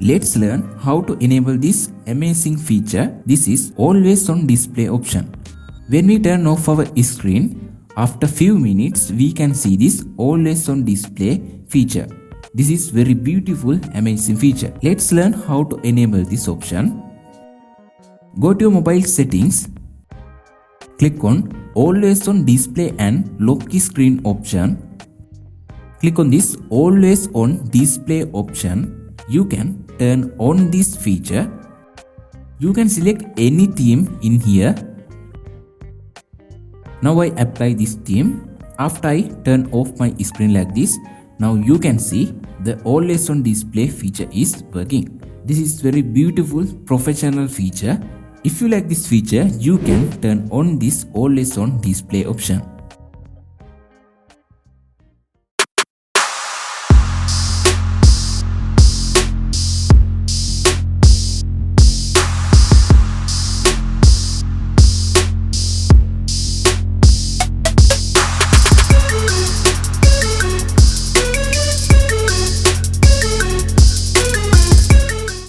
Let's learn how to enable this amazing feature. This is always on display option. When we turn off our screen, after few minutes we can see this always on display feature. This is very beautiful, amazing feature. Let's learn how to enable this option. Go to your mobile settings. Click on always on display and lock screen option. Click on this always on display option. You can turn on this feature. You can select any theme in here. Now I apply this theme. After I turn off my screen like this, now you can see the always on display feature is working. This is very beautiful professional feature. If you like this feature, you can turn on this always on display option.